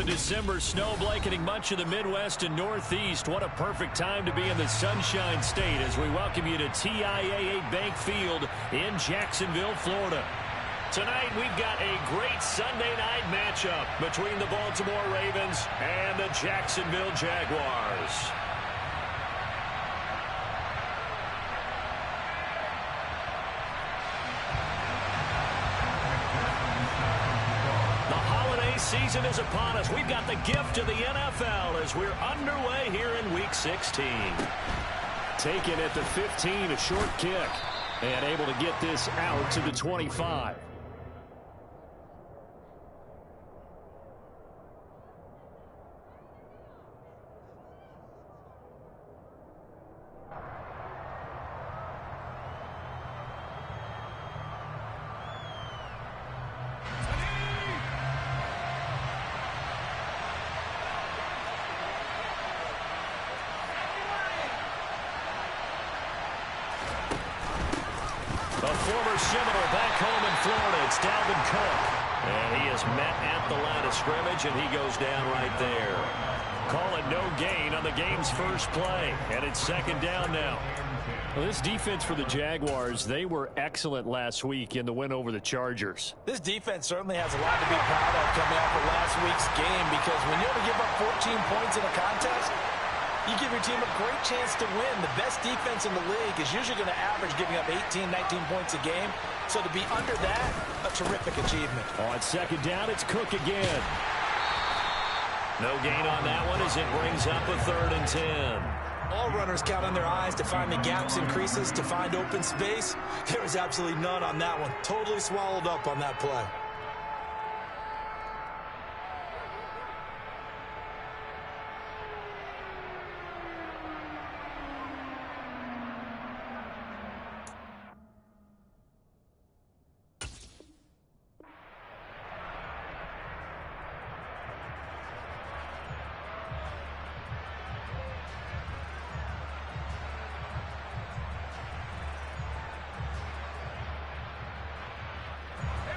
the December snow blanketing much of the Midwest and Northeast. What a perfect time to be in the Sunshine State as we welcome you to TIAA Bank Field in Jacksonville, Florida. Tonight we've got a great Sunday night matchup between the Baltimore Ravens and the Jacksonville Jaguars. Season is upon us. We've got the gift of the NFL as we're underway here in Week 16. Taken at the 15, a short kick, and able to get this out to the 25. A former Seminole back home in Florida. It's Dalvin Cook. And he is met at the line of scrimmage, and he goes down right there. Call it no gain on the game's first play. And it's second down now. Well, this defense for the Jaguars, they were excellent last week in the win over the Chargers. This defense certainly has a lot to be proud of coming out of last week's game, because when you're able to give up 14 points in a contest, you give your team a great chance to win. The best defense in the league is usually going to average giving up 18, 19 points a game. So to be under that, a terrific achievement. On second down, it's Cook again. No gain on that one as it brings up a 3rd and 10. All runners count on their eyes to find the gaps and creases, to find open space. There was absolutely none on that one. Totally swallowed up on that play.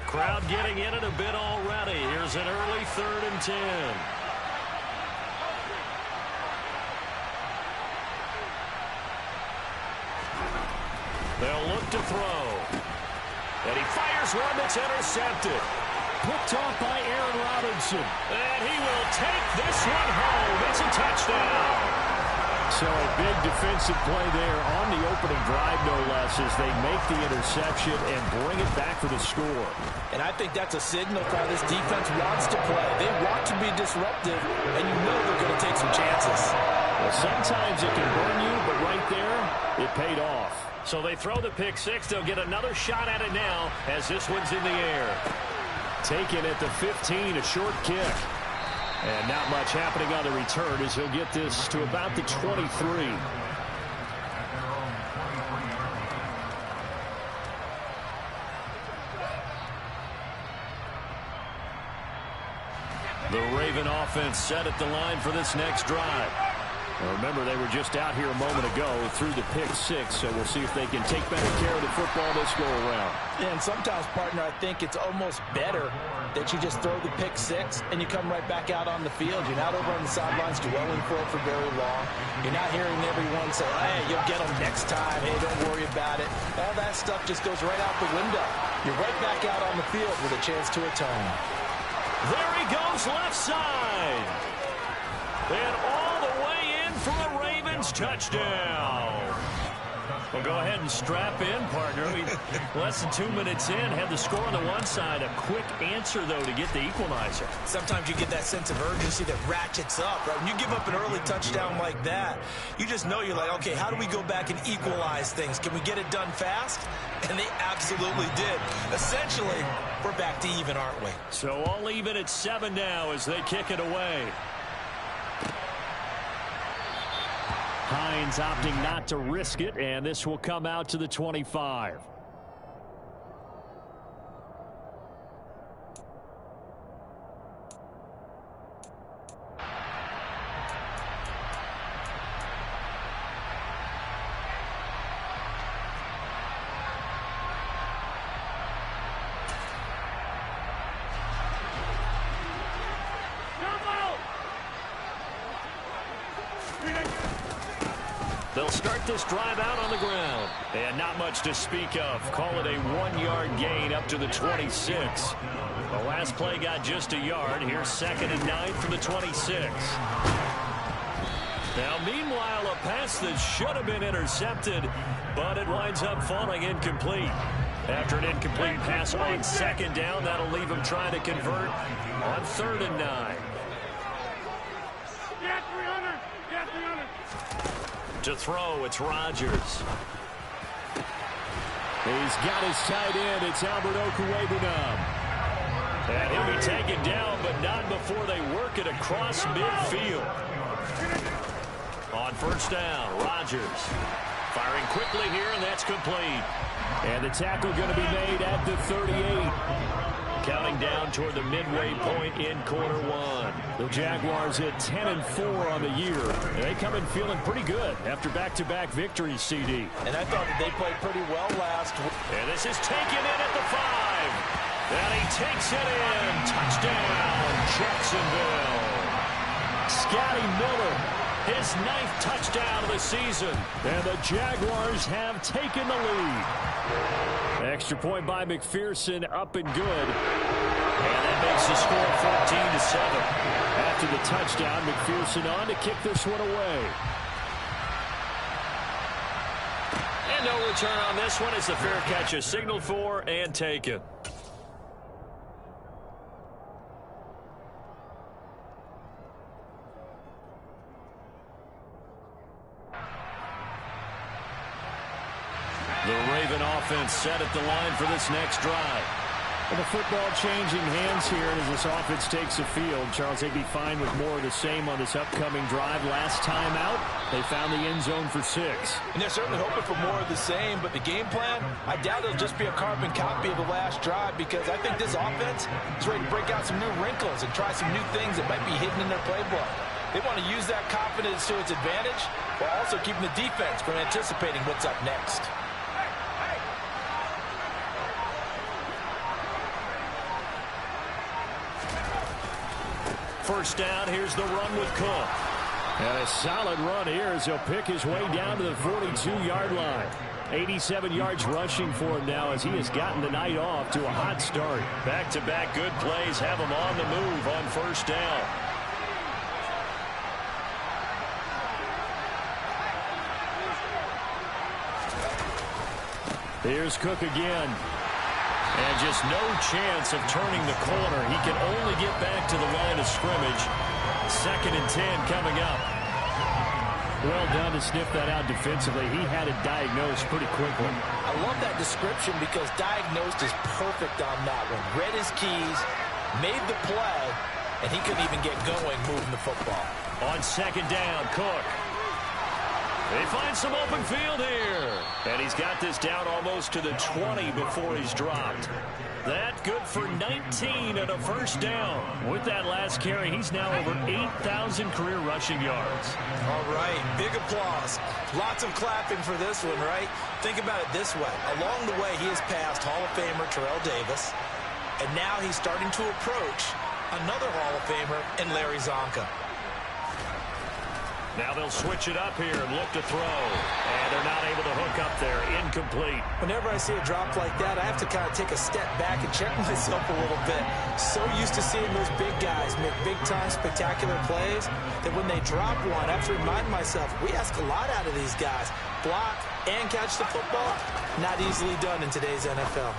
Crowd getting in it a bit already. Here's an early 3rd and 10. They'll look to throw. And he fires one that's intercepted. Picked off by Aaron Robinson. And he will take this one home. It's a touchdown. So a big defensive play there on the opening drive, no less, as they make the interception and bring it back for the score. And I think that's a signal to how this defense wants to play. They want to be disruptive, and you know they're going to take some chances. Well, sometimes it can burn you, but right there, it paid off. So they throw the pick six. They'll get another shot at it now as this one's in the air. Taken at the 15, a short kick. And not much happening on the return as he'll get this to about the 23. The Raven offense set at the line for this next drive. Now remember, they were just out here a moment ago through the pick six, so we'll see if they can take better care of the football this go-around. Yeah, and sometimes, partner, I think it's almost better that you just throw the pick six and you come right back out on the field. You're not over on the sidelines dwelling for it for very long. You're not hearing everyone say, hey, you'll get them next time. Hey, don't worry about it. All that stuff just goes right out the window. You're right back out on the field with a chance to atone. There he goes, left side. And all the way in for a Ravens touchdown. Well, go ahead and strap in, partner. Less than 2 minutes in, had the score on the one side. A quick answer, though, to get the equalizer. Sometimes you get that sense of urgency that ratchets up, right? When you give up an early touchdown like that, you just know you're like, okay, how do we go back and equalize things? Can we get it done fast? And they absolutely did. Essentially, we're back to even, aren't we? So all even at 7 now as they kick it away. Hines opting not to risk it, and this will come out to the 25. They'll start this drive out on the ground. And not much to speak of. Call it a 1-yard gain up to the 26. The last play got just a yard. Here's 2nd and 9 from the 26. Now, meanwhile, a pass that should have been intercepted, but it winds up falling incomplete. After an incomplete pass on 2nd down, that'll leave him trying to convert on 3rd and 9. To throw, it's Rodgers. He's got his tight end. It's Albert Okwuegbunam. And he'll be taken down, but not before they work it across midfield. On 1st down, Rodgers firing quickly here, and that's complete. And the tackle going to be made at the 38. Counting down toward the midway point in quarter 1. The Jaguars at 10-4 on the year. They come in feeling pretty good after back-to-back victories, CD. And I thought that they played pretty well last week. And this is taken in at the 5. And he takes it in. Touchdown, Jacksonville. Scotty Miller, his 9th touchdown of the season. And the Jaguars have taken the lead. Extra point by McPherson, up and good. And that makes the score 14-7. After the touchdown, McPherson on to kick this one away. And no return on this one as the fair catch is signaled for and taken. The Raven offense set at the line for this next drive. And the football changing hands here as this offense takes the field. Charles, they'd be fine with more of the same on this upcoming drive. Last time out, they found the end zone for 6. And they're certainly hoping for more of the same, but the game plan, I doubt it'll just be a carbon copy of the last drive, because I think this offense is ready to break out some new wrinkles and try some new things that might be hidden in their playbook. They want to use that confidence to its advantage while also keeping the defense from anticipating what's up next. First down, here's the run with Cook. And a solid run here as he'll pick his way down to the 42-yard line. 87 yards rushing for him now as he has gotten the night off to a hot start. Back-to-back good plays have him on the move on 1st down. Here's Cook again. And just no chance of turning the corner. He can only get back to the line of scrimmage. 2nd and 10 coming up. Well done to sniff that out defensively. He had it diagnosed pretty quickly. I love that description because diagnosed is perfect on that one. Read his keys, made the play, and he couldn't even get going moving the football. On 2nd down, Cook. They find some open field here. And he's got this down almost to the 20 before he's dropped. That good for 19 and a 1st down. With that last carry, he's now over 8,000 career rushing yards. All right, big applause. Lots of clapping for this one, right? Think about it this way. Along the way, he has passed Hall of Famer Terrell Davis, and now he's starting to approach another Hall of Famer in Larry Zonka. Now they'll switch it up here and look to throw. And they're not able to hook up there. Incomplete. Whenever I see a drop like that, I have to kind of take a step back and check myself a little bit. So used to seeing those big guys make big-time spectacular plays that when they drop one, I have to remind myself, we ask a lot out of these guys. Block and catch the football, not easily done in today's NFL.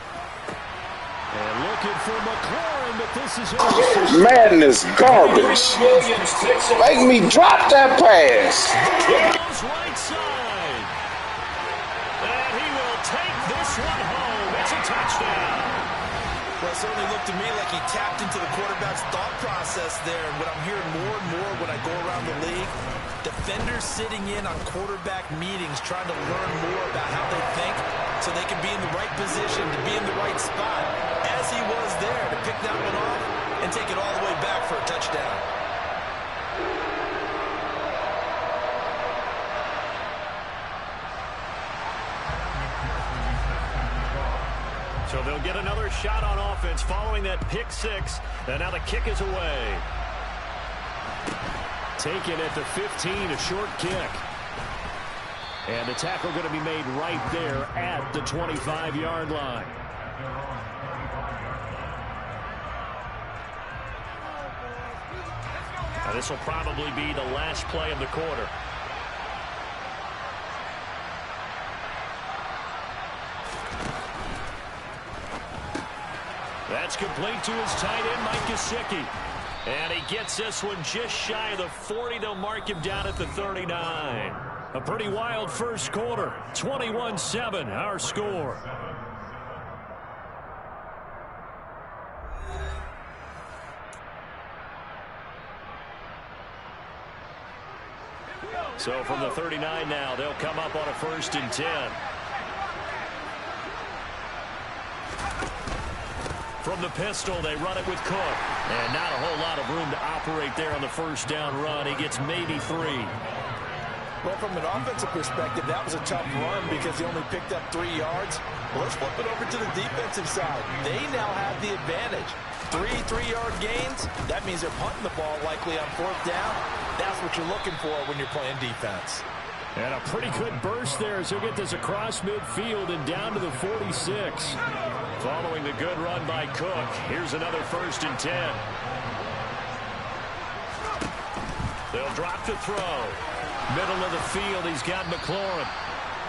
And looking for McLaurin, but this is madness, garbage. Make me drop that pass. Goes right side. And he will take this one home. It's a touchdown. Well, it certainly looked to me like he tapped into the quarterback's thought process there. And what I'm hearing more and more when I go around the league, defenders sitting in on quarterback meetings trying to learn more about how they think so they can be in the right position to be in the right spot, as he was there to pick that one off and take it all the way back for a touchdown. So they'll get another shot on offense following that pick 6. And now the kick is away. Taken at the 15, a short kick. And the tackle going to be made right there at the 25-yard line. Now this will probably be the last play of the quarter. That's complete to his tight end, Mike Gesicki. And he gets this one just shy of the 40. They'll mark him down at the 39. A pretty wild first quarter. 21-7, our score. So from the 39 now, they'll come up on a 1st and 10. From the pistol, they run it with Cook. And not a whole lot of room to operate there on the first down run. He gets maybe 3. Well, from an offensive perspective, that was a tough run because he only picked up 3 yards. Well, let's flip it over to the defensive side. They now have the advantage. 3 3-yard gains. That means they're punting the ball likely on 4th down. That's what you're looking for when you're playing defense. And a pretty good burst there as he'll get this across midfield and down to the 46. Following the good run by Cook, here's another 1st and 10. They'll drop to throw. Middle of the field, he's got McLaurin.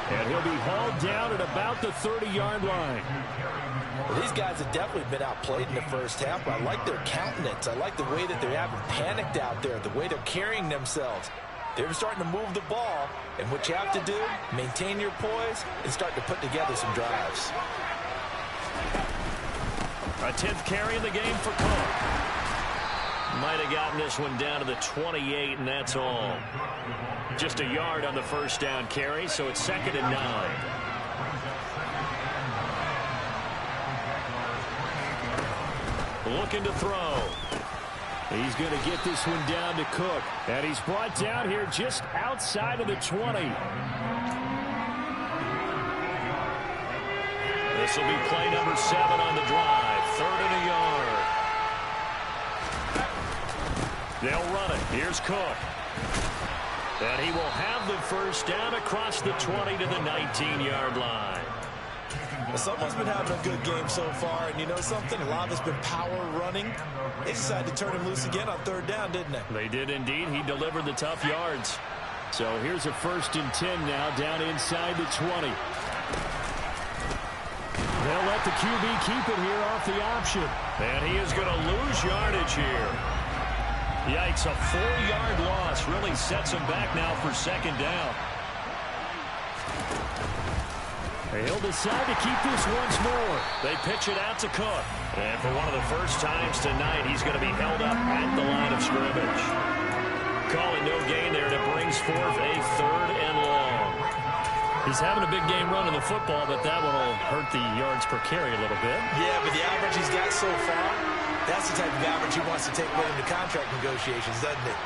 And he'll be hauled down at about the 30-yard line. Well, these guys have definitely been outplayed in the first half, but I like their countenance. I like the way that they haven't panicked out there, the way they're carrying themselves. They're starting to move the ball, and what you have to do, maintain your poise and start to put together some drives. A 10th carry in the game for Cook. Might have gotten this one down to the 28, and that's all. Just a yard on the first down carry, so it's 2nd and 9. Looking to throw. He's going to get this one down to Cook. And he's brought down here just outside of the 20. This will be play number 7 on the drive. 3rd and a yard. They'll run it. Here's Cook. And he will have the first down across the 20 to the 19-yard line. Well, someone's been having a good game so far, and you know something? A lot of it's been power running. They decided to turn him loose again on 3rd down, didn't they? They did indeed. He delivered the tough yards. So here's a 1st and 10 now down inside the 20. They'll let the QB keep it here off the option. And he is going to lose yardage here. Yikes, a 4-yard loss really sets him back now for 2nd down. He'll decide to keep this once more. They pitch it out to Cook. And for one of the first times tonight, he's going to be held up at the line of scrimmage. Calling no gain there, and it brings forth a 3rd and long. He's having a big game running the football, but that one will hurt the yards per carry a little bit. Yeah, but the average he's got so far, that's the type of average he wants to take with him to contract negotiations, doesn't it?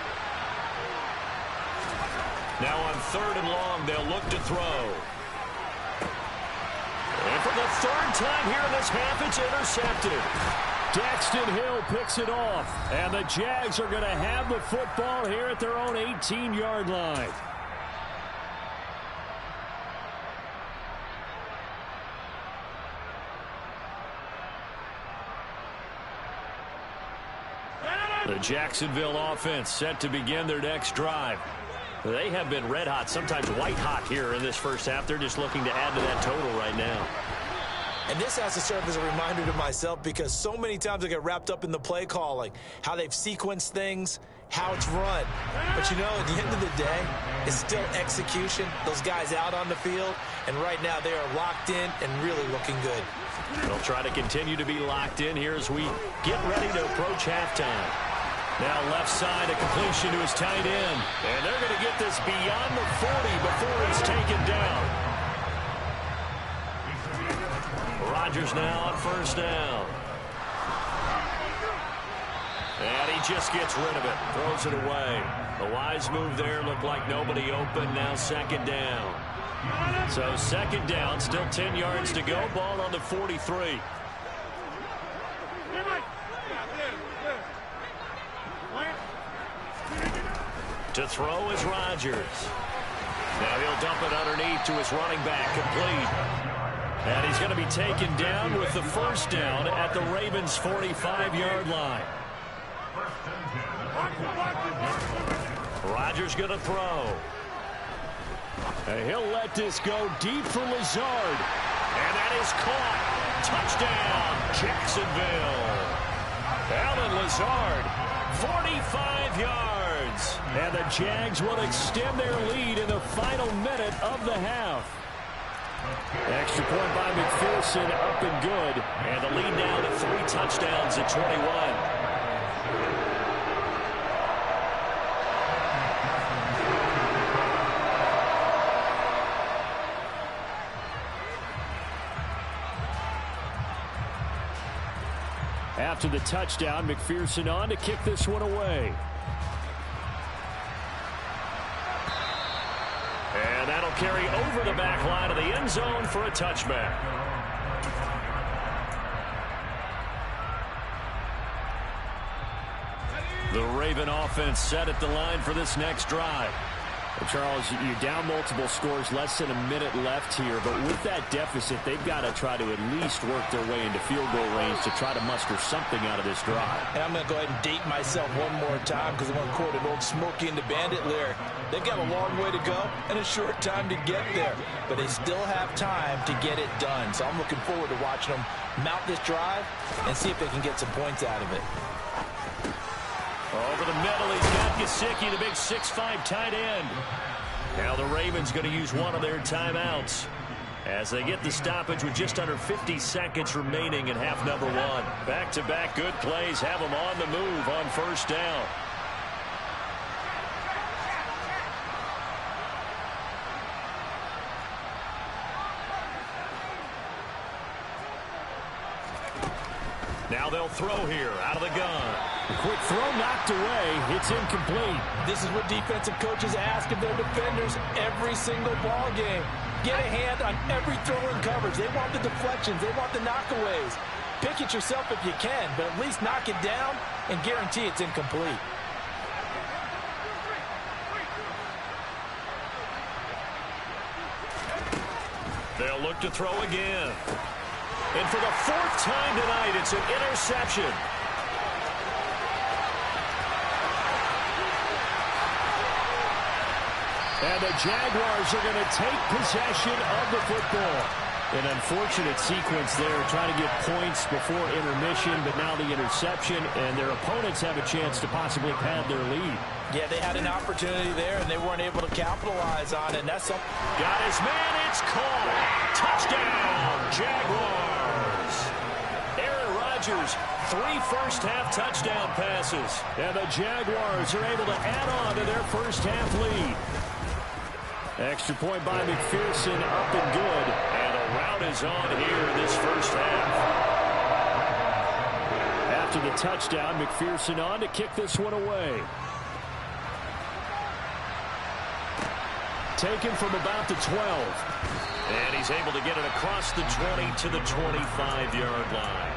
Now on 3rd and long, they'll look to throw. And for the 3rd time here in this half, it's intercepted. Daxton Hill picks it off. And the Jags are going to have the football here at their own 18-yard line. The Jacksonville offense set to begin their next drive. They have been red hot, sometimes white hot here in this first half. They're just looking to add to that total right now. And this has to serve as a reminder to myself because so many times I get wrapped up in the play calling, how they've sequenced things, how it's run. But, you know, at the end of the day, it's still execution. Those guys out on the field, and right now they are locked in and really looking good. They'll try to continue to be locked in here as we get ready to approach halftime. Now left side, a completion to his tight end. And they're going to get this beyond the 40 before he's taken down. Rodgers now on 1st down. And he just gets rid of it, throws it away. A wise move there, looked like nobody open, now 2nd down. So 2nd down, still 10 yards to go, ball on the 43. To throw is Rodgers. Now he'll dump it underneath to his running back, complete. And he's going to be taken down with the first down at the Ravens' 45-yard line. Rodgers going to throw. And he'll let this go deep for Lazard. And that is caught. Touchdown, Jacksonville. Allen Lazard, 45 yards. And the Jags will extend their lead in the final minute of the half. Extra point by McPherson, up and good. And the lead now to 3 touchdowns at 21. After the touchdown, McPherson on to kick this one away. And that'll carry over the back line of the end zone for a touchback. The Raven offense set at the line for this next drive. Well, Charles, you're down multiple scores, less than a minute left here, but with that deficit, they've got to try to at least work their way into field goal range to try to muster something out of this drive. And I'm going to go ahead and date myself one more time because I want to quote an old Smokey and the Bandit lyric. They've got a long way to go and a short time to get there, but they still have time to get it done. So I'm looking forward to watching them mount this drive and see if they can get some points out of it. Over the middle, he's got Gesicki, the big 6'5" tight end. Now the Ravens going to use one of their timeouts as they get the stoppage with just under 50 seconds remaining in half number 1. Back-to-back good plays have them on the move on first down. Now they'll throw here out of the gun. A quick throw knocked away. It's incomplete. This is what defensive coaches ask of their defenders every single ball game. Get a hand on every throw in coverage. They want the deflections. They want the knockaways. Pick it yourself if you can, but at least knock it down and guarantee it's incomplete. They'll look to throw again. And for the 4th time tonight, it's an interception. And the Jaguars are going to take possession of the football. An unfortunate sequence there, trying to get points before intermission, but now the interception, and their opponents have a chance to possibly pad their lead. Yeah, they had an opportunity there, and they weren't able to capitalize on it. And that's something. Got his man, it's caught. Touchdown, Jaguars. Aaron Rodgers, 3 first-half touchdown passes. And the Jaguars are able to add on to their first-half lead. Extra point by McPherson, up and good. And a rout is on here in this first half. After the touchdown, McPherson on to kick this one away. Taken from about the 12. And he's able to get it across the 20 to the 25-yard line.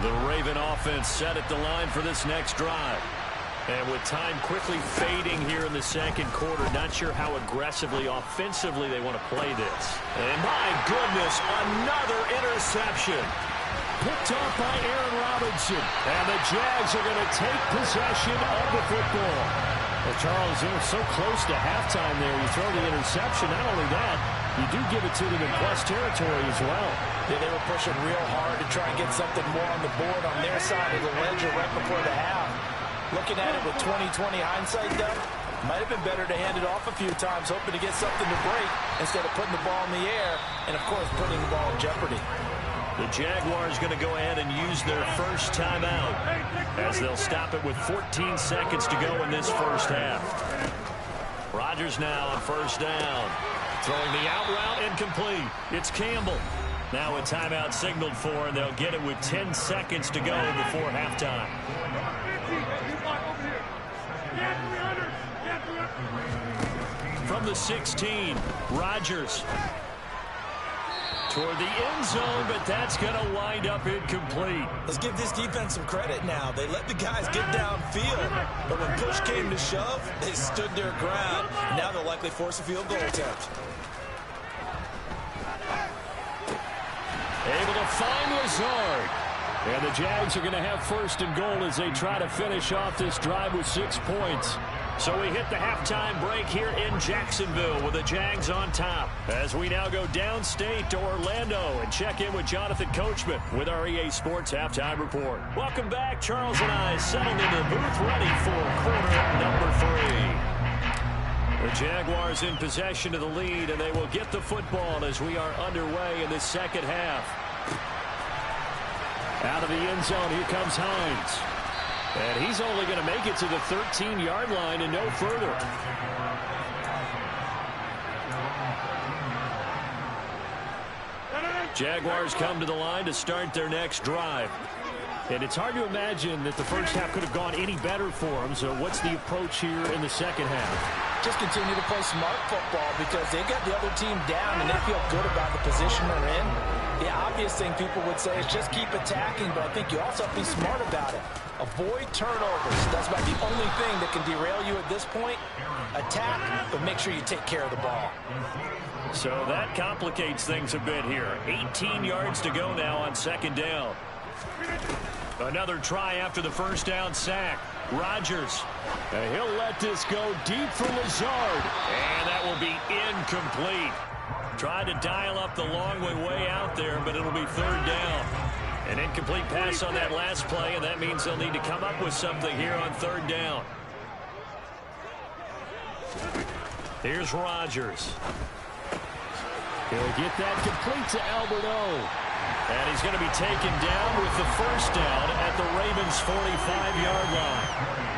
The Raven offense set at the line for this next drive. And with time quickly fading here in the second quarter, not sure how aggressively, offensively they want to play this. And my goodness, another interception. Picked off by Aaron Robinson. And the Jags are going to take possession of the football. Well, Charles, they're so close to halftime there. You throw the interception. Not only that, you do give it to them in plus territory as well. Yeah, they were pushing real hard to try and get something more on the board on their side of the ledger right before the half. Looking at it with 20/20 hindsight, though, might have been better to hand it off a few times, hoping to get something to break instead of putting the ball in the air and, of course, putting the ball in jeopardy. The Jaguars going to go ahead and use their first timeout as they'll stop it with 14 seconds to go in this first half. Rodgers now on first down. Throwing the out route, incomplete. It's Campbell. Now a timeout signaled for, and they'll get it with 10 seconds to go before halftime. From the 16, Rodgers. toward the end zone, but that's going to wind up incomplete. Let's give this defense some credit now. They let the guys get downfield, but when push came to shove, they stood their ground. Now they'll likely force a field goal attempt. Able to find Lazard. And the Jags are going to have first and goal as they try to finish off this drive with 6 points. So we hit the halftime break here in Jacksonville with the Jags on top. As we now go downstate to Orlando and check in with Jonathan Coachman with our EA Sports Halftime Report. Welcome back. Charles and I settled into the booth ready for quarter number 3. The Jaguars in possession of the lead, and they will get the football as we are underway in the second half. Out of the end zone, here comes Hines. And he's only going to make it to the 13-yard line and no further. Jaguars come to the line to start their next drive. And it's hard to imagine that the first half could have gone any better for them. So what's the approach here in the second half? Just continue to play smart football because they got the other team down and they feel good about the position they're in. The obvious thing people would say is just keep attacking, but I think you also have to be smart about it. Avoid turnovers. That's about the only thing that can derail you at this point. Attack, but make sure you take care of the ball. So that complicates things a bit here. 18 yards to go now on second down. Another try after the first down sack. Rodgers. And he'll let this go deep for Lazard. And that will be incomplete. Tried to dial up the long way out there, but it'll be third down. An incomplete pass on that last play, and that means they'll need to come up with something here on third down. Here's Rodgers. He'll get that complete to Alberto. And he's going to be taken down with the first down at the Ravens' 45-yard line.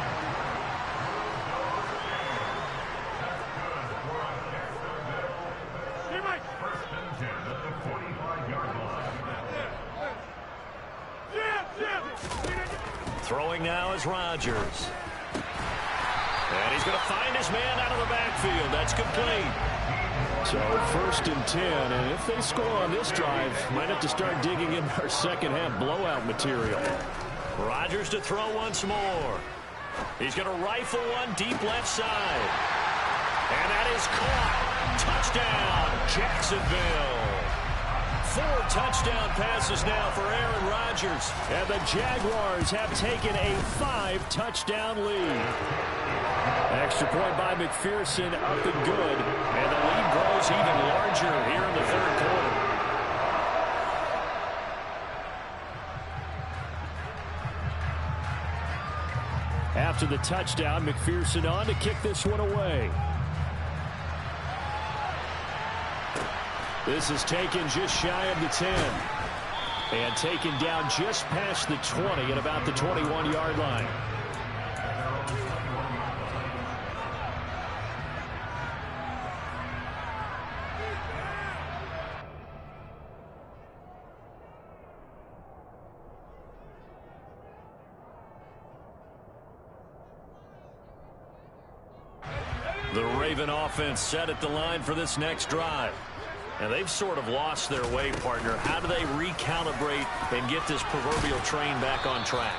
Throwing now is Rodgers. And he's going to find his man out of the backfield. That's complete. So first and 10, and if they score on this drive, might have to start digging in our second half blowout material. Rodgers to throw once more. He's going to rifle one deep left side. And that is caught. Touchdown, Jacksonville. 4 touchdown passes now for Aaron Rodgers. And the Jaguars have taken a 5-touchdown lead. Extra point by McPherson, up and good. And the lead grows even larger here in the third quarter. After the touchdown, McPherson on to kick this one away. This is taken just shy of the 10. And taken down just past the 20 at about the 21-yard line. The Raven offense set at the line for this next drive. And they've sort of lost their way, partner. How do they recalibrate and get this proverbial train back on track?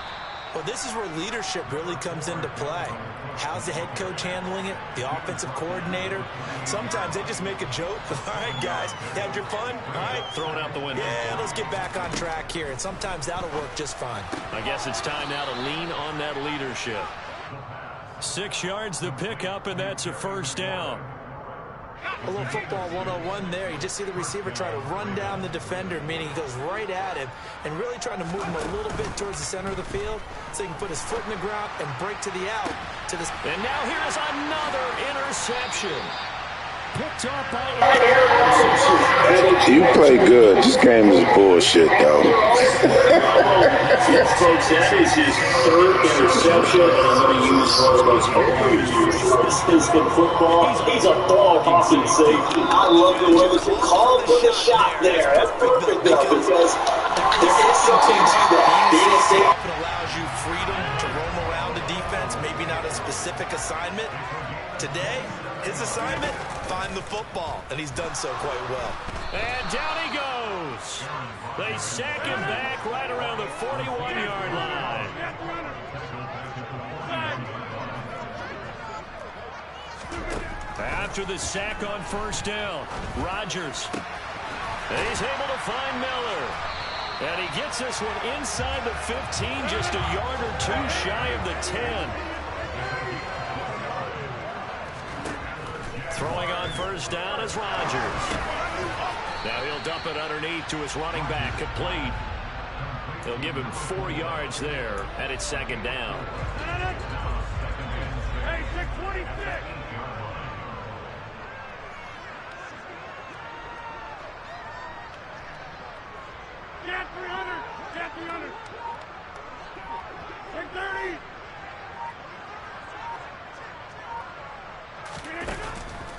Well, this is where leadership really comes into play. How's the head coach handling it? The offensive coordinator? Sometimes they just make a joke. All right, guys, you had your fun? All right. Throw it out the window. Yeah, let's get back on track here. And sometimes that'll work just fine. I guess it's time now to lean on that leadership. 6 yards the pickup, and that's a first down. A little football 101 there. You just see the receiver try to run down the defender, meaning he goes right at him and really trying to move him a little bit towards the center of the field so he can put his foot in the ground and break to the out. And now here is another interception. Picked up by You play good. This game is bullshit, though. Yes, folks, that is his third interception, and I'm going to use one of those overused in football. He's a dog in safety. I love the way that you called for the shot there. That's perfect, though, because there is something to that. Being a safety allows you freedom to roam around the defense, maybe not a specific assignment. Today, his assignment, find the football, and he's done so quite well. And down he goes. They sack him back right around the 41-yard line. After the sack on first down, Rodgers. He's able to find Miller. And he gets this one inside the 15, just a yard or two shy of the 10. Throwing on first down is Rodgers. Now he'll dump it underneath to his running back, complete. They'll give him 4 yards there, and it's second down. Hey, 626. Get 300. Get 300. 630.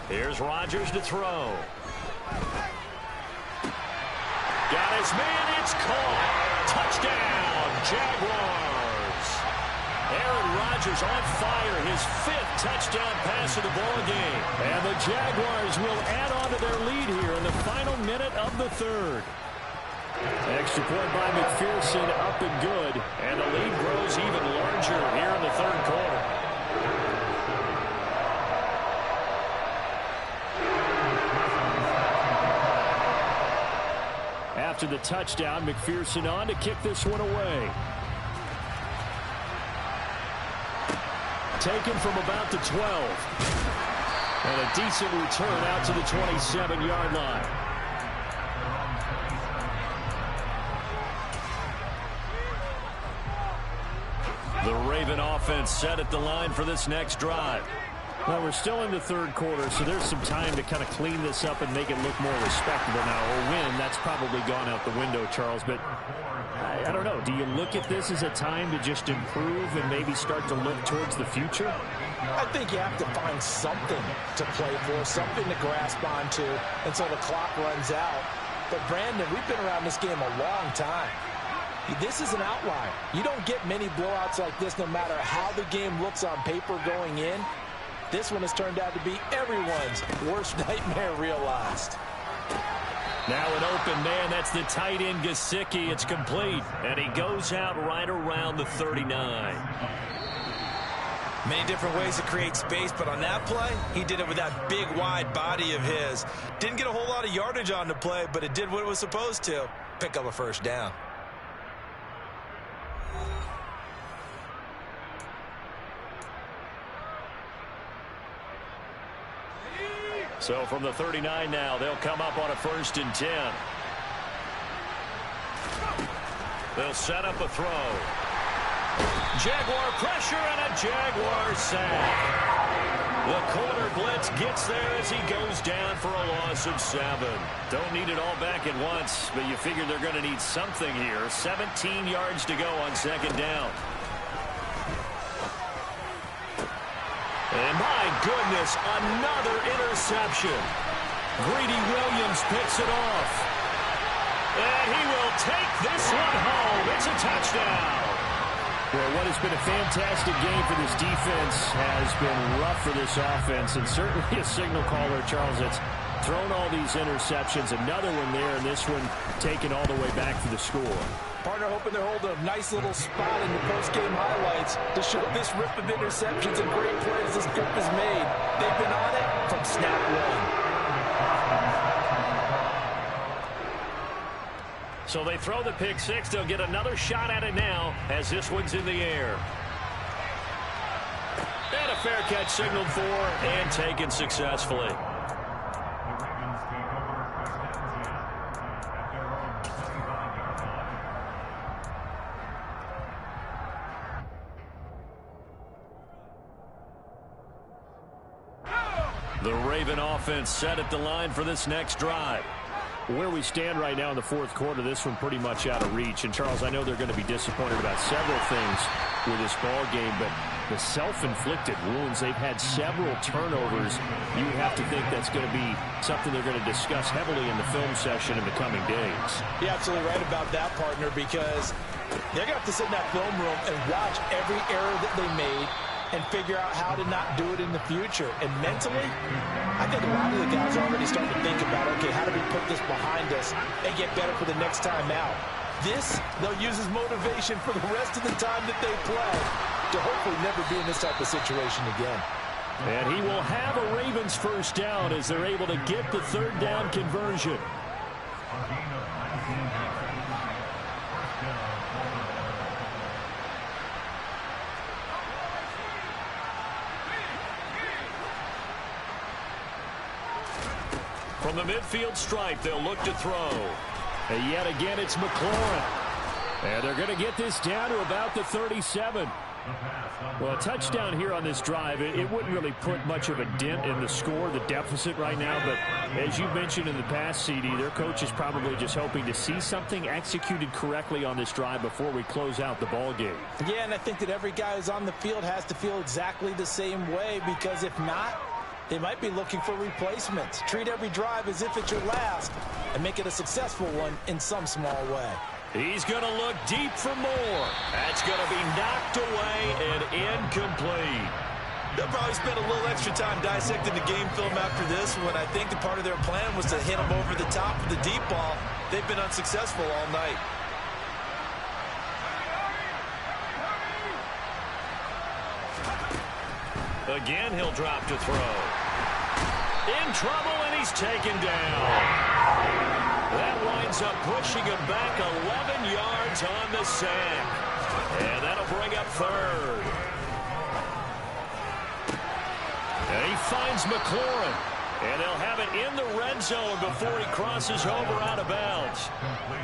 Here's Rodgers to throw. Got his man, it's caught. Touchdown, Jaguars. Aaron Rodgers on fire, his 5th touchdown pass of the ball game. And the Jaguars will add on to their lead here in the final minute of the 3rd. Extra point by McPherson, up and good. And the lead grows even larger here in the 3rd quarter. After the touchdown, McPherson on to kick this one away. Taken from about the 12. And a decent return out to the 27-yard line. The Raven offense set at the line for this next drive. Well, we're still in the 3rd quarter, so there's some time to kind of clean this up and make it look more respectable now. A win, that's probably gone out the window, Charles, but I don't know. Do you look at this as a time to just improve and maybe start to look towards the future? I think you have to find something to play for, something to grasp onto until the clock runs out. But, Brandon, we've been around this game a long time. This is an outlier. You don't get many blowouts like this no matter how the game looks on paper going in. This one has turned out to be everyone's worst nightmare realized. Now an open man. That's the tight end, Gesicki. It's complete. And he goes out right around the 39. Many different ways to create space, but on that play, he did it with that big, wide body of his. Didn't get a whole lot of yardage on the play, but it did what it was supposed to. Pick up a first down. So from the 39 now, they'll come up on a 1st and 10. They'll set up a throw. Jaguar pressure and a Jaguar sack. The corner blitz gets there as he goes down for a loss of 7. Don't need it all back at once, but you figure they're going to need something here. 17 yards to go on 2nd down. And my goodness, another interception. Greedy Williams picks it off. And he will take this one home. It's a touchdown. Well, what has been a fantastic game for this defense has been rough for this offense, and certainly a signal caller, Charles, that's thrown all these interceptions. Another one there, and this one taken all the way back for the score. Partner hoping they're holding a nice little spot in the post-game highlights to show this rip of interceptions and great plays this group has made. They've been on it from snap one. So they throw the pick 6. They'll get another shot at it now as this one's in the air. And a fair catch signaled for and taken successfully. The Raven offense set at the line for this next drive. Where we stand right now in the 4th quarter, this one pretty much out of reach. And, Charles, I know they're going to be disappointed about several things with this ball game, but the self-inflicted wounds, they've had several turnovers. You have to think that's going to be something they're going to discuss heavily in the film session in the coming days. You're absolutely right about that, partner, because they're going to have to sit in that film room and watch every error that they made, and figure out how to not do it in the future. And mentally, I think a lot of the guys are already starting to think about, okay, how do we put this behind us and get better for the next time out? This, they'll use as motivation for the rest of the time that they play to hopefully never be in this type of situation again. And he will have a Ravens first down as they're able to get the third down conversion. From the midfield stripe, they'll look to throw. And yet again, it's McLaurin. And they're going to get this down to about the 37. Well, a touchdown here on this drive, it wouldn't really put much of a dent in the score, the deficit right now. But as you mentioned in the past, CD, their coach is probably just hoping to see something executed correctly on this drive before we close out the ball game. Yeah, and I think that every guy who's on the field has to feel exactly the same way, because if not, they might be looking for replacements. Treat every drive as if it's your last and make it a successful one in some small way. He's going to look deep for more. That's going to be knocked away and incomplete. They'll probably spend a little extra time dissecting the game film after this when I think the part of their plan was to hit him over the top of the deep ball. They've been unsuccessful all night. Again, he'll drop to throw. In trouble, and he's taken down. That winds up pushing him back 11 yards on the sack. And that'll bring up third. And he finds McLaurin. And they'll have it in the red zone before he crosses over out of bounds.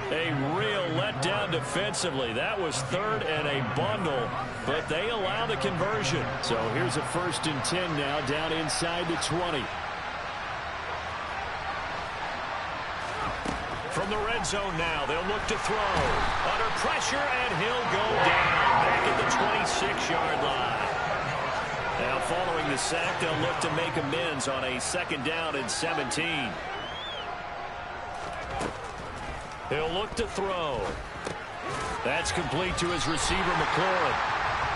A real letdown defensively. That was third and a bundle, but they allow the conversion. So here's a 1st and 10 now, down inside the 20. From the red zone now, they'll look to throw. Under pressure, and he'll go down back at the 26-yard line. Now, following the sack, they'll look to make amends on a 2nd down and 17. He'll look to throw. That's complete to his receiver, McLaurin.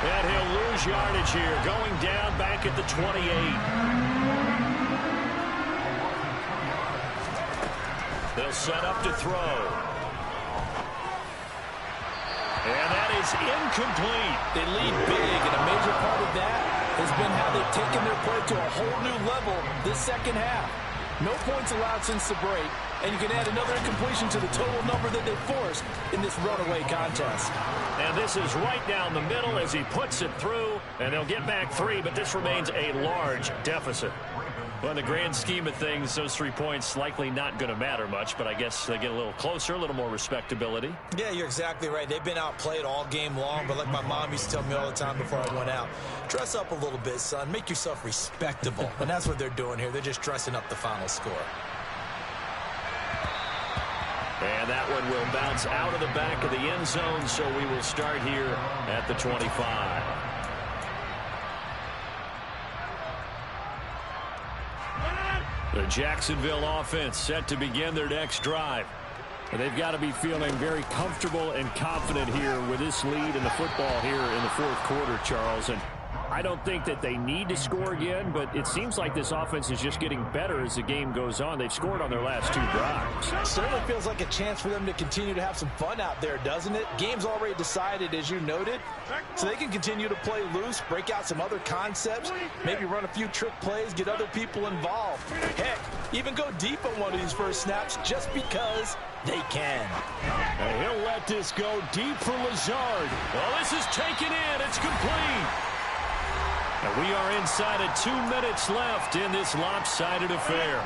And he'll lose yardage here, going down back at the 28. They'll set up to throw. And that is incomplete. They lead big, and a major part of that has been how they've taken their play to a whole new level this second half. No points allowed since the break, and you can add another incompletion to the total number that they forced in this runaway contest. And this is right down the middle as he puts it through, and they'll get back 3, but this remains a large deficit. Well, in the grand scheme of things, those 3 points likely not going to matter much, but I guess they get a little closer, a little more respectability. Yeah, you're exactly right. They've been outplayed all game long, but like my mom used to tell me all the time before I went out, dress up a little bit, son. Make yourself respectable. And that's what they're doing here. They're just dressing up the final score. And that one will bounce out of the back of the end zone, so we will start here at the 25. The Jacksonville offense set to begin their next drive. And they've got to be feeling very comfortable and confident here with this lead in the football here in the 4th quarter, Charles. And I don't think that they need to score again, but it seems like this offense is just getting better as the game goes on. They've scored on their last 2 drives. Certainly feels like a chance for them to continue to have some fun out there, doesn't it? Game's already decided, as you noted, so they can continue to play loose, break out some other concepts, maybe run a few trick plays, get other people involved. Heck, even go deep on one of these first snaps just because they can. And he'll let this go deep for Lazard. Well, this is taken in. It's complete. And we are inside of 2 minutes left in this lopsided affair.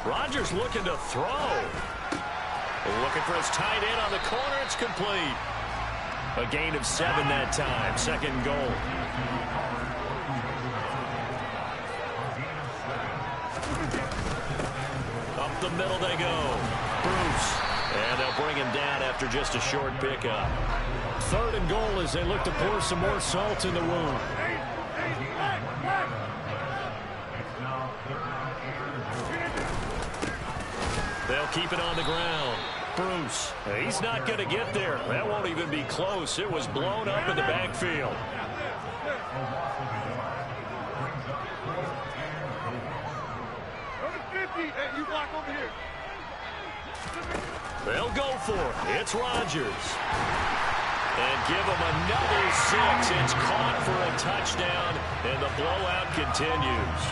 Rodgers looking to throw. Looking for his tight end on the corner. It's complete. A gain of 7 that time. 2nd goal. Up the middle they go. Bruce. And they'll bring him down after just a short pickup. 3rd and goal as they look to pour some more salt in the wound. They'll keep it on the ground. Bruce. He's not going to get there. That won't even be close. It was blown up in the backfield. Hey, you block over here. They'll go for it. It's Rodgers. And give him another 6. It's caught for a touchdown, and the blowout continues.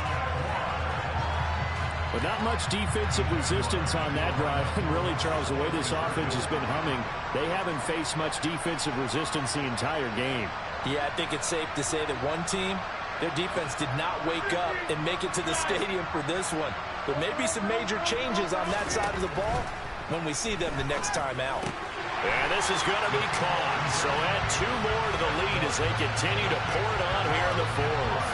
But not much defensive resistance on that drive. And really, Charles, the way this offense has been humming, they haven't faced much defensive resistance the entire game. Yeah, I think it's safe to say that one team, their defense did not wake up and make it to the stadium for this one. There may be some major changes on that side of the ball when we see them the next time out. And this is going to be caught. So add 2 more to the lead as they continue to pour it on here in the 4th.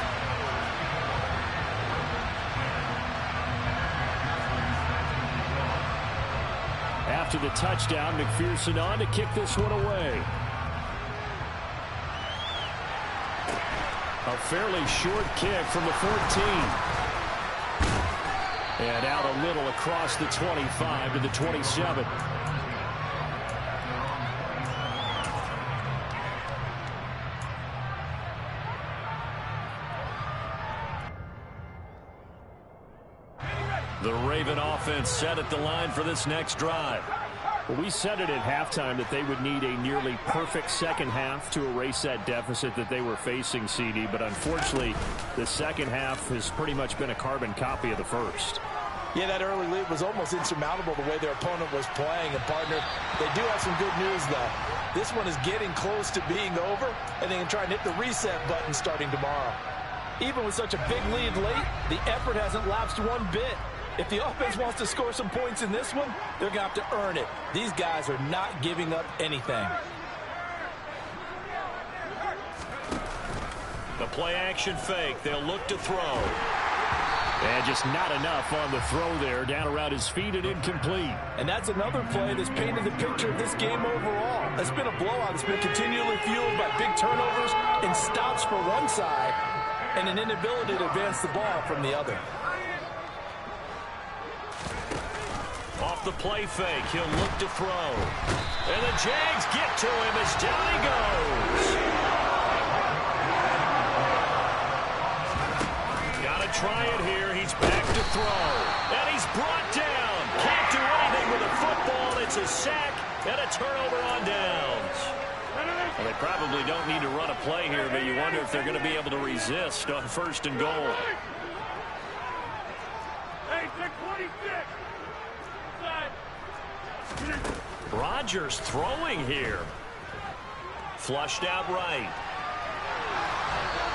After the touchdown, McPherson on to kick this one away. A fairly short kick from the 14. And out a little across the 25 to the 27. The Raven offense set at the line for this next drive. Well, we said it at halftime that they would need a nearly perfect second half to erase that deficit that they were facing, CD. But unfortunately, the second half has pretty much been a carbon copy of the first. Yeah, that early lead was almost insurmountable the way their opponent was playing. And, partner, they do have some good news, though. This one is getting close to being over, and they can try and hit the reset button starting tomorrow. Even with such a big lead late, the effort hasn't lapsed one bit. If the offense wants to score some points in this one, they're going to have to earn it. These guys are not giving up anything. The play-action fake. They'll look to throw. And just not enough on the throw there. Down around his feet and incomplete. And that's another play that's painted the picture of this game overall. It's been a blowout. It's been continually fueled by big turnovers and stops for one side and an inability to advance the ball from the other. Off the play fake, he'll look to throw. And the Jags get to him as down he goes. Gotta try it here. He's back to throw. And he's brought down. Can't do anything with a football. It's a sack and a turnover on downs. Well, they probably don't need to run a play here, but you wonder if they're going to be able to resist on 1st and goal. Hey, 26. Rodgers throwing here. Flushed out right.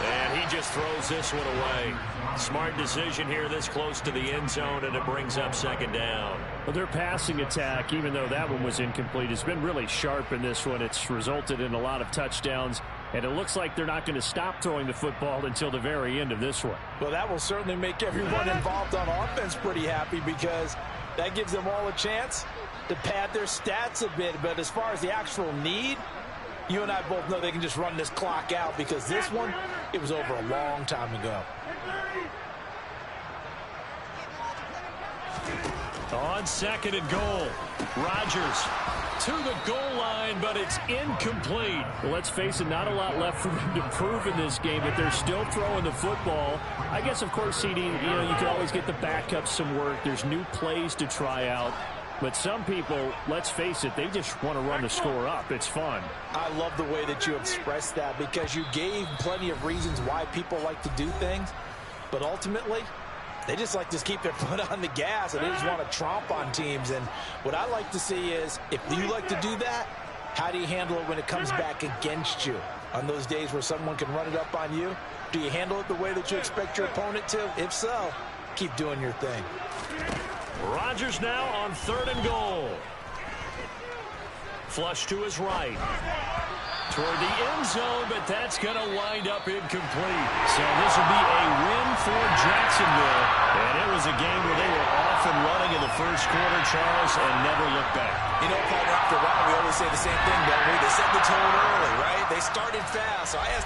And he just throws this one away. Smart decision here this close to the end zone, and it brings up 2nd down. Well, their passing attack, even though that one was incomplete, has been really sharp in this one. It's resulted in a lot of touchdowns, and it looks like they're not going to stop throwing the football until the very end of this one. Well, that will certainly make everyone involved on offense pretty happy because that gives them all a chance to pad their stats a bit. But as far as the actual need, you and I both know they can just run this clock out because this one, it was over a long time ago. On 2nd and goal, Rodgers to the goal line, but it's incomplete. Well, let's face it, not a lot left for them to prove in this game, but they're still throwing the football. I guess, of course, CD, you can always get the backups some work. There's new plays to try out. But some people, let's face it, they just want to run the score up. It's fun. I love the way that you expressed that because you gave plenty of reasons why people like to do things. But ultimately, they just like to keep their foot on the gas, and they just want to tromp on teams. And what I like to see is, if you like to do that, how do you handle it when it comes back against you? On those days where someone can run it up on you, do you handle it the way that you expect your opponent to? If so, keep doing your thing. Rodgers now on 3rd and goal. Flush to his right. Toward the end zone, but that's going to wind up incomplete. So this will be a win for Jacksonville. And it was a game where they were off and running in the first quarter, Charles, and never looked back. You know, Paul, after a while, we always say the same thing, don't we? They set the tone early, right? They started fast. So I asked